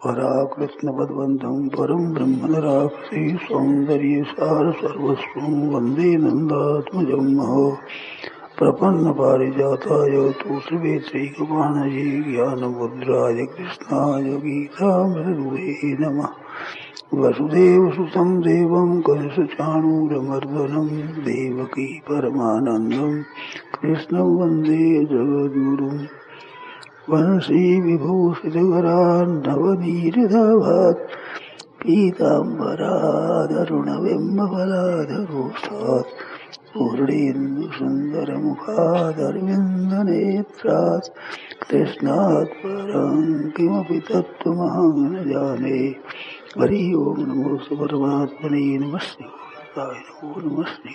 पराकृष्णपद्वन्तं परं ब्रह्मणराक्षसी सौन्दर्यसार सर्वस्वं वन्दे नन्दात्मजं महो प्रपन्नपारिजाताय तुलसीवेत्रैकपाणये ज्ञानमुद्राय कृष्णाय गीतामृतदुहे नमः। वसुदेवसुतं देवं कंसचाणूरमर्दनं देवकी परमानन्दं कृष्णं वन्दे जगद्गुरुम्। वंशी विभूषितकरान्नवनीरदाभात् पीताम्बरादरुणबिम्बफलाधरोष्ठात् पूर्णेन्दुसुन्दरमुखादरविन्दनेत्रात् कृष्णात् परं किमपि तत्त्वमहं न जाने। हरि ओं नमो परमात्मने नमस्ते नमो नमस्ते।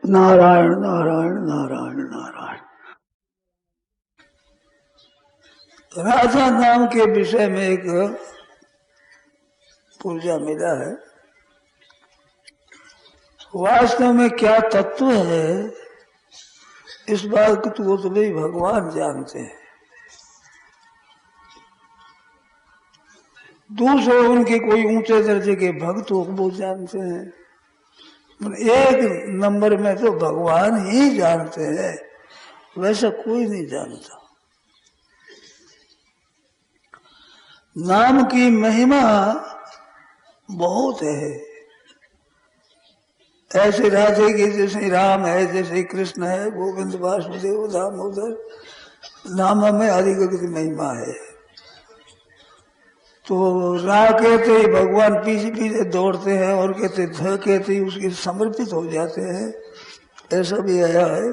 नारायण नारायण नारायण नारायण। राधा नाम के विषय में एक पूजा मिला है। वास्तव में क्या तत्व है इस बात को तो भी भगवान जानते हैं। दूसरे उनके कोई ऊंचे दर्जे के भक्त हो वो जानते हैं, एक नंबर में तो भगवान ही जानते हैं, वैसा कोई नहीं जानता। नाम की महिमा बहुत है। ऐसे राधे के जैसे राम है, जैसे कृष्ण है, गोविंद वासुदेव दामोदर, नाम में अधिक महिमा है। तो रा कहते ही भगवान पीछे पीछे दौड़ते हैं और कहते ध कहते ही उसके समर्पित हो जाते हैं, ऐसा भी आया है।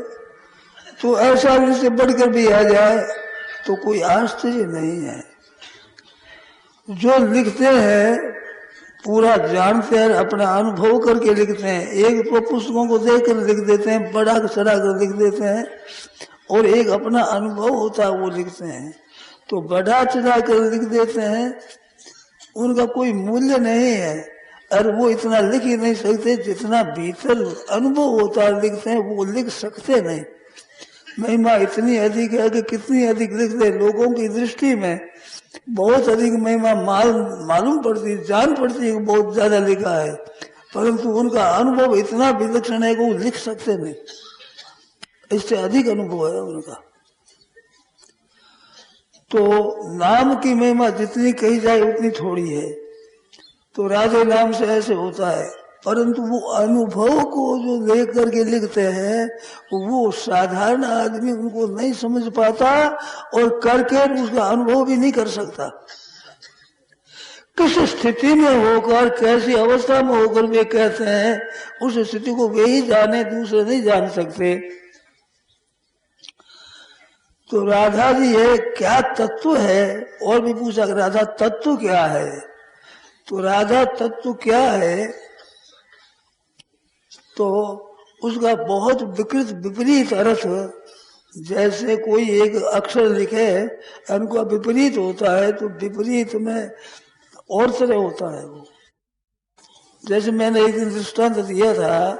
तो ऐसा इससे बढ़कर भी आ जाए तो कोई आश्चर्य नहीं है। जो लिखते हैं पूरा जानते हैं, अपना अनुभव करके लिखते हैं। एक तो पुस्तकों को देख कर लिख देते हैं, बड़ा चढ़ा कर लिख देते हैं, और एक अपना अनुभव होता है वो लिखते हैं। तो बढ़ा चढ़ा कर लिख देते हैं, उनका कोई मूल्य नहीं है। और वो इतना लिख ही नहीं सकते जितना भीतर अनुभव होता है लिखते हैं, वो लिख सकते नहीं। महिमा इतनी अधिक है कि कितनी अधिक लिख दे, लोगों की दृष्टि में बहुत अधिक महिमा मालूम पड़ती है, जान पड़ती है कि बहुत ज्यादा लिखा है, परंतु उनका अनुभव इतना विलक्षण है कि वो लिख सकते नहीं, इससे अधिक अनुभव है उनका। तो नाम की महिमा जितनी कही जाए उतनी थोड़ी है। तो राधे नाम से ऐसे होता है, परंतु वो अनुभव को जो लेकर करके लिखते हैं वो साधारण आदमी उनको नहीं समझ पाता और करके उसका अनुभव भी नहीं कर सकता। किस स्थिति में होकर, कैसी अवस्था में होकर वे कहते हैं, उस स्थिति को वे ही जाने, दूसरे नहीं जान सकते। तो राधा जी है क्या तत्व है, और भी पूछा राधा तत्व क्या है। तो राधा तत्व क्या है, तो उसका बहुत विकृत विपरीत अर्थ, जैसे कोई एक अक्षर लिखे उनका विपरीत होता है, तो विपरीत में और तरह होता है वो। जैसे मैंने एक दिन दृष्टांत दिया था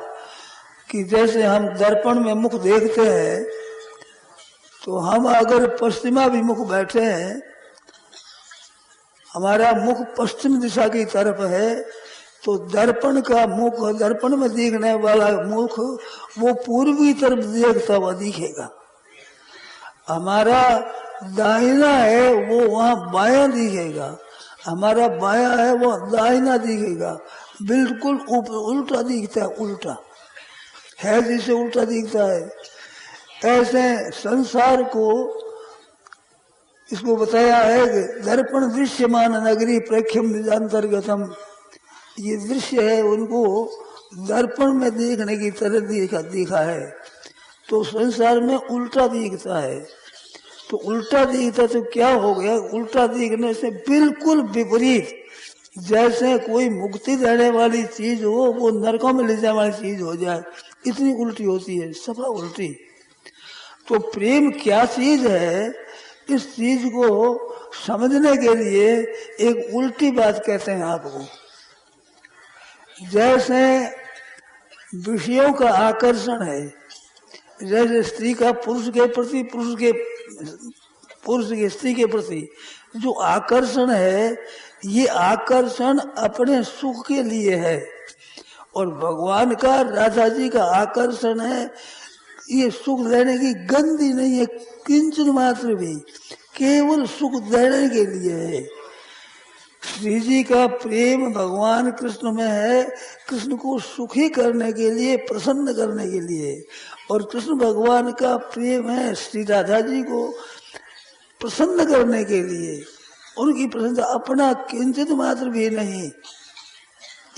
कि जैसे हम दर्पण में मुख देखते हैं, तो हम अगर पश्चिमाभिमुख बैठे हैं, हमारा मुख पश्चिम दिशा की तरफ है, तो दर्पण का मुख, दर्पण में देखने वाला मुख वो पूर्वी तरफ देखता हुआ दिखेगा। हमारा दाहिना है वो वहां बायां दिखेगा, हमारा बायां है वो दाहिना दिखेगा, बिल्कुल उल्टा दिखता है, उल्टा है जिसे उल्टा दिखता है। ऐसे संसार को इसको बताया है कि दर्पण दृश्यमान नगरी प्रेक्षम निजांतर्गतम, ये दृश्य है उनको दर्पण में देखने की तरह दिखा है। तो संसार में उल्टा दिखता है, तो उल्टा दिखता तो क्या हो गया, उल्टा दिखने से बिल्कुल विपरीत, जैसे कोई मुक्ति देने वाली चीज हो वो नरकों में ले जाने वाली चीज हो जाए, इतनी उल्टी होती है, सफा उल्टी। तो प्रेम क्या चीज है, इस चीज को समझने के लिए एक उल्टी बात कहते हैं आपको। जैसे विषयों का आकर्षण है, जैसे स्त्री का पुरुष के प्रति, पुरुष के स्त्री के प्रति जो आकर्षण है, ये आकर्षण अपने सुख के लिए है। और भगवान का, राधा जी का आकर्षण है, ये सुख देने की गंदी नहीं है किंचन मात्र भी, केवल सुख देने के लिए है। श्री जी का प्रेम भगवान कृष्ण में है, कृष्ण को सुखी करने के लिए, प्रसन्न करने के लिए। और कृष्ण भगवान का प्रेम है श्री राधा जी को प्रसन्न करने के लिए। उनकी प्रसन्नता अपना किंचित मात्र भी नहीं,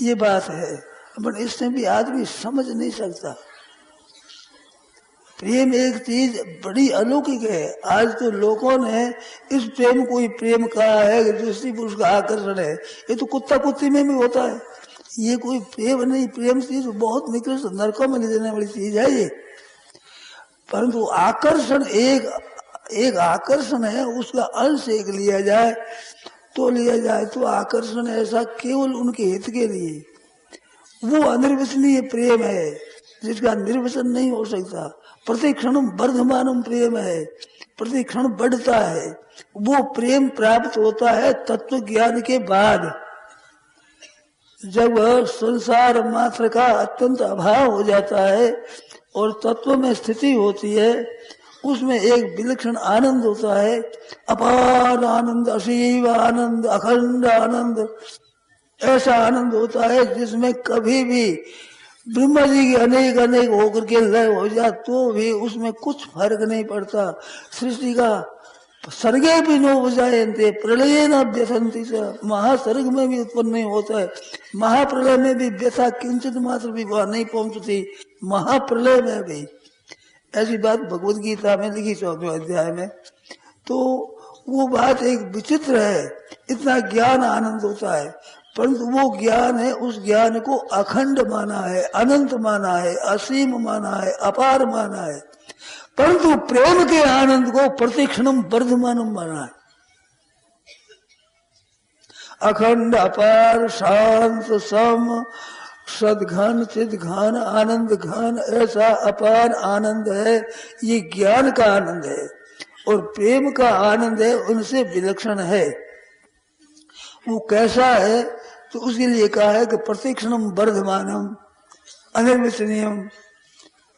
ये बात है। अपन इससे भी आदमी समझ नहीं सकता। प्रेम एक चीज बड़ी अलौकिक है। आज तो लोगों ने इस प्रेम को ही प्रेम कहा है कि जो स्त्री पुरुष का आकर्षण है। ये तो कुत्ता कुत्ती में भी होता है, ये कोई प्रेम नहीं। प्रेम चीज बहुत निकृष्ट, नरकों में ले देने वाली चीज है ये। परंतु आकर्षण एक आकर्षण है, उसका अंश एक लिया जाए तो आकर्षण ऐसा केवल उनके हित के लिए, वो अनिर्वचनीय प्रेम है जिसका निर्वचन नहीं हो सकता। प्रतिक्षण वर्धमानम प्रेम है, प्रतिक्षण बढ़ता है। वो प्रेम प्राप्त होता है तत्व ज्ञान के बाद, जब संसार मात्र का अत्यंत अभाव हो जाता है और तत्व में स्थिति होती है, उसमें एक विलक्षण आनंद होता है, अपार आनंद, असीम आनंद, अखंड आनंद। ऐसा आनंद होता है जिसमें कभी भी ब्रह्मा जी की अनेक अनेक होकर के लय हो जाए तो भी उसमें कुछ फर्क नहीं पड़ता। सृष्टि का सर्गे भी नो बजायते प्रलय न व्यथंती से, महासर्ग में भी उत्पन्न नहीं होता है, महाप्रलय में भी व्यथा किंचित मात्र भी वहां नहीं पहुंचती, महाप्रलय में भी। ऐसी बात भगवद गीता में लिखी 4वें अध्याय में। तो वो बात एक विचित्र है, इतना ज्ञान आनंद होता है, परंतु वो ज्ञान है, उस ज्ञान को अखंड माना है, अनंत माना है, असीम माना है, अपार माना है। परंतु प्रेम के आनंद को प्रतिक्षणम वर्धमानम माना है। अखंड, अपार, शांत, सम, सदघन, चिदघन, आनंद घन, ऐसा अपार आनंद है। ये ज्ञान का आनंद है और प्रेम का आनंद है, उनसे विलक्षण है। वो कैसा है तो उसके लिए कहा है कि प्रतिक्षणम वर्धमानम अनिर्वचनीयम।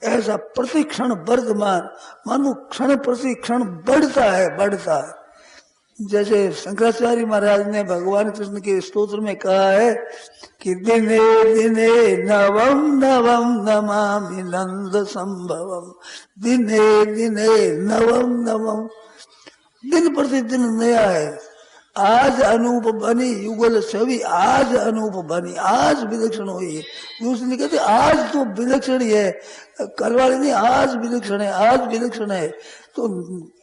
ऐसा प्रतिक्षण वर्धमान, मानो क्षण प्रति क्षण बढ़ता है। जैसे शंकराचार्य महाराज ने भगवान कृष्ण के स्तोत्र में कहा है कि दिने दिने नवम नवम नमामि नंद संभवम। दिने दिने नवम नवम, दिन प्रतिदिन नया है। आज अनूप बनी युगल छवि, आज अनूप बनी, आज विलक्षण हुई है। दूसरी कहते आज तो विलक्षण ही है, कल वाले नहीं, आज विलक्षण है, आज विलक्षण है। तो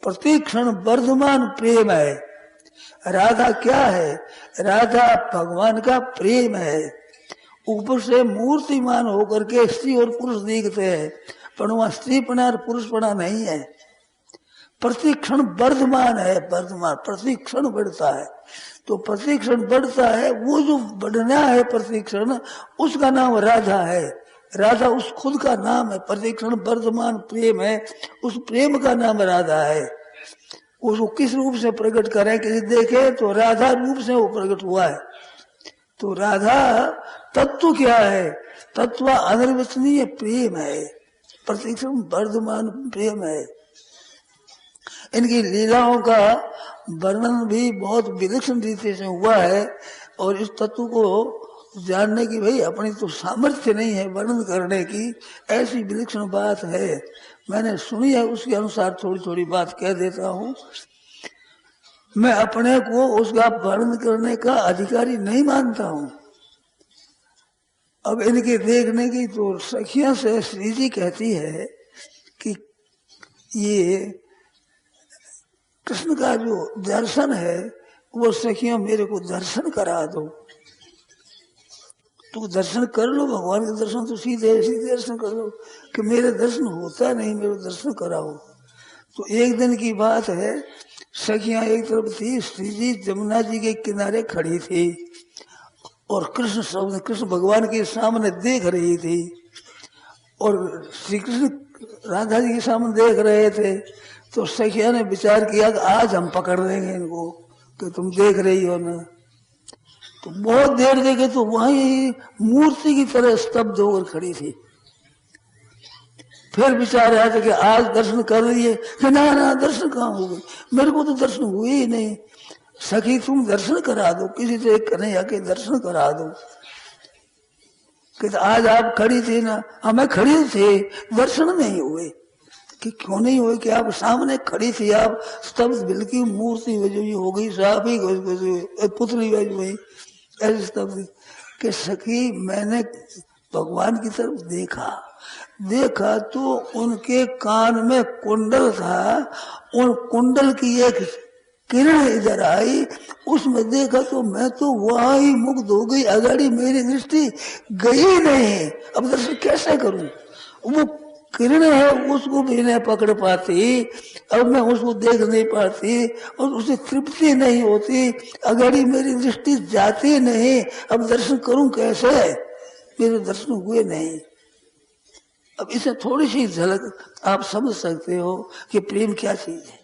प्रतिक्षण वर्धमान प्रेम है। राधा क्या है? राधा भगवान का प्रेम है। ऊपर से मूर्तिमान होकर के स्त्री और पुरुष दिखते हैं, पर वहां स्त्रीपना और पुरुषपना नहीं है। प्रतिक्षण वर्धमान है, वर्धमान प्रतिक्षण बढ़ता है। तो प्रतिक्षण बढ़ता है, वो जो बढ़ना है प्रतिक्षण, उसका नाम राधा है। राधा उस खुद का नाम है, प्रतिक्षण वर्धमान प्रेम है, उस प्रेम का नाम राधा है। उसको किस रूप से प्रकट करें कि देखे तो राधा रूप से वो प्रकट हुआ है। तो राधा तत्व क्या है? तत्व अनिर्वचनीय प्रेम है, प्रतिक्षण वर्धमान प्रेम है। इनकी लीलाओं का वर्णन भी बहुत विलक्षण रीति से हुआ है और इस तत्व को जानने की भाई अपनी तो सामर्थ्य नहीं है वर्णन करने की, ऐसी विलक्षण बात है। मैंने सुनी है, उसके अनुसार थोड़ी थोड़ी बात कह देता हूँ। मैं अपने को उसका वर्णन करने का अधिकारी नहीं मानता हूँ। अब इनके देखने की तो सखियों से श्री जी कहती है कि ये कृष्ण का जो दर्शन है वो सखियों मेरे को दर्शन करा दो। तो दर्शन कर लो, भगवान के दर्शन तो सीधे दर्शन कर लो कि मेरे दर्शन होता नहीं, मेरे दर्शन कराओ। तो एक दिन की बात है, सखियां एक तरफ थी, श्री जी जमुना जी के किनारे खड़ी थी और कृष्ण भगवान के सामने देख रही थी। और श्री कृष्ण राधा जी के सामने देख रहे थे तो सखिया ने विचार किया कि आज हम पकड़ लेंगे इनको, कि तुम देख रही हो ना। तो बहुत देर देखे तो वहीं मूर्ति की तरह स्तब्ध होकर खड़ी थी। फिर विचार आया था कि आज दर्शन कर रही है, कि ना ना दर्शन कहाँ हो गए, मेरे को तो दर्शन हुए ही नहीं। सखी तुम दर्शन करा दो, किसी से कन्हैया के दर्शन करा दो। कि आज आप खड़ी थी ना, हमें खड़ी थी, दर्शन नहीं हुए। कि क्यों नहीं हुए, कि आप सामने खड़ी थी, आप स्तब्ध बिल्कुल मूर्ति वजह हो गई, साफ ही पुतली वही ऐसे स्तब्ध। कि सखी मैंने भगवान की तरफ देखा तो उनके कान में कुंडल था, उन कुंडल की एक किरण इधर आई, उसमें देखा तो मैं तो वहां ही मुग्ध हो गई, अगाड़ी मेरी दृष्टि गई नहीं। अब दर्शन कैसे करूं, वो किरण है उसको भी नहीं पकड़ पाती, अब मैं उसको देख नहीं पाती और उसे तृप्ति नहीं होती, अगाड़ी मेरी दृष्टि जाती नहीं, अब दर्शन करूं कैसे, मेरे दर्शन हुए नहीं। अब इसे थोड़ी सी झलक आप समझ सकते हो कि प्रेम क्या चीज है।